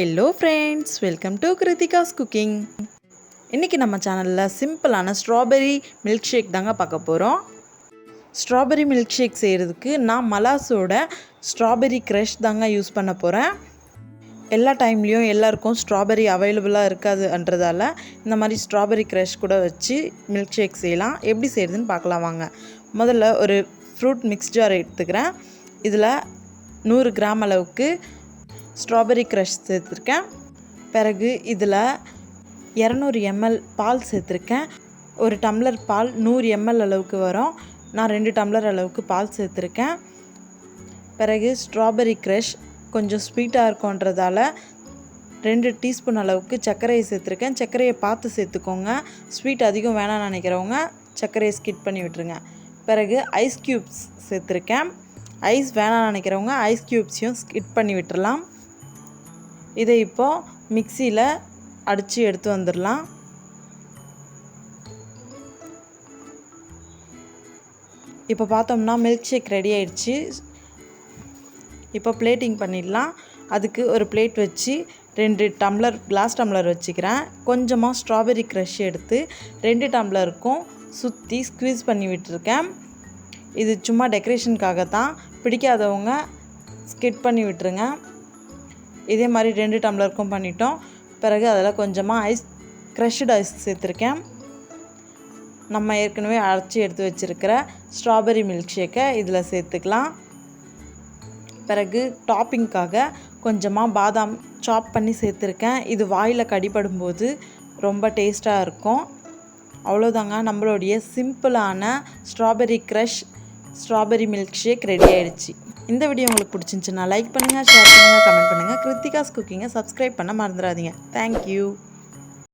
Hello friends, welcome to Kiruthika's cooking. இன்றைக்கி நம்ம சேனலில் சிம்பிளான ஸ்ட்ராபெரி மில்க் ஷேக் தாங்க பார்க்க போகிறோம். ஸ்ட்ராபெரி மில்க் ஷேக் செய்கிறதுக்கு நான் மலாஸோட ஸ்ட்ராபெரி க்ரஷ் தாங்க யூஸ் பண்ண போகிறேன். எல்லா டைம்லேயும் எல்லாருக்கும் ஸ்ட்ராபெரி அவைலபிளாக இருக்காதுன்றதால இந்த மாதிரி ஸ்ட்ராபெரி க்ரஷ் கூட வச்சு மில்க் ஷேக் செய்யலாம். எப்படி செய்கிறதுன்னு பார்க்கலாம் வாங்க. முதல்ல ஒரு ஃப்ரூட் மிக்ஸ் ஜார் எடுத்துக்கிறேன். இதில் 100 கிராம் அளவுக்கு ஸ்ட்ராபெரி க்ரஷ் சேர்த்துருக்கேன். பிறகு இதில் 200 ml பால் சேர்த்துருக்கேன். ஒரு டம்ளர் பால் 100 ml அளவுக்கு வரும். நான் 2 டம்ளர் அளவுக்கு பால் சேர்த்துருக்கேன். பிறகு ஸ்ட்ராபெரி க்ரஷ் கொஞ்சம் ஸ்வீட்டாக இருக்கும்ன்றதால 2 டீஸ்பூன் அளவுக்கு சர்க்கரையை சேர்த்துருக்கேன். சர்க்கரையை பார்த்து சேர்த்துக்கோங்க. ஸ்வீட் அதிகம் வேணாம்னு நினைக்கிறவங்க சர்க்கரையை ஸ்கிப் பண்ணி விட்டுருங்க. பிறகு ஐஸ் க்யூப்ஸ் சேர்த்துருக்கேன். ஐஸ் வேணாம்னு நினைக்கிறவங்க ஐஸ் க்யூப்ஸையும் ஸ்கிப் பண்ணி விட்டுடலாம். இதை இப்போது மிக்சியில் அடித்து எடுத்து வந்துடலாம். இப்போ பார்த்தோம்னா மில்க் ஷேக் ரெடி ஆயிடுச்சு. இப்போ பிளேட்டிங் பண்ணிடலாம். அதுக்கு ஒரு பிளேட் வச்சு 2 டம்ளர் கிளாஸ் டம்ளர் வச்சுக்கிறேன். கொஞ்சமாக ஸ்ட்ராபெரி க்ரஷ் எடுத்து 2 டம்ளருக்கும் சுற்றி ஸ்க்வீஸ் பண்ணி விட்டுருக்கேன். இது சும்மா டெக்கரேஷனுக்காக தான், பிடிக்காதவங்க ஸ்கிப் பண்ணி விட்டுருங்க. இதே மாதிரி 2 டம்ளருக்கும் பண்ணிட்டோம். பிறகு அதில் கொஞ்சமாக க்ரஷ்டு ஐஸ் சேர்த்துருக்கேன். நம்ம ஏற்கனவே அரைச்சி எடுத்து வச்சுருக்கிற ஸ்ட்ராபெரி மில்க் ஷேக்கை இதில் சேர்த்துக்கலாம். பிறகு டாப்பிங்காக கொஞ்சமாக பாதாம் சாப் பண்ணி சேர்த்துருக்கேன். இது வாயில் கடிபடும்போது ரொம்ப டேஸ்ட்டாக இருக்கும். அவ்வளோதாங்க, நம்மளுடைய சிம்பிளான strawberry crush strawberry milk shake ready ஆகிடுச்சு. இந்த வீடியோ உங்களுக்கு பிடிச்சிருந்துச்சுன்னா லைக் பண்ணுங்கள், ஷேர் பண்ணுங்கள், கமெண்ட் பண்ணுங்கள். கிருத்திகாஸ் குக்கிங்கை சப்ஸ்கிரைப் பண்ண மறந்துடாதீங்க. தேங்க்யூ.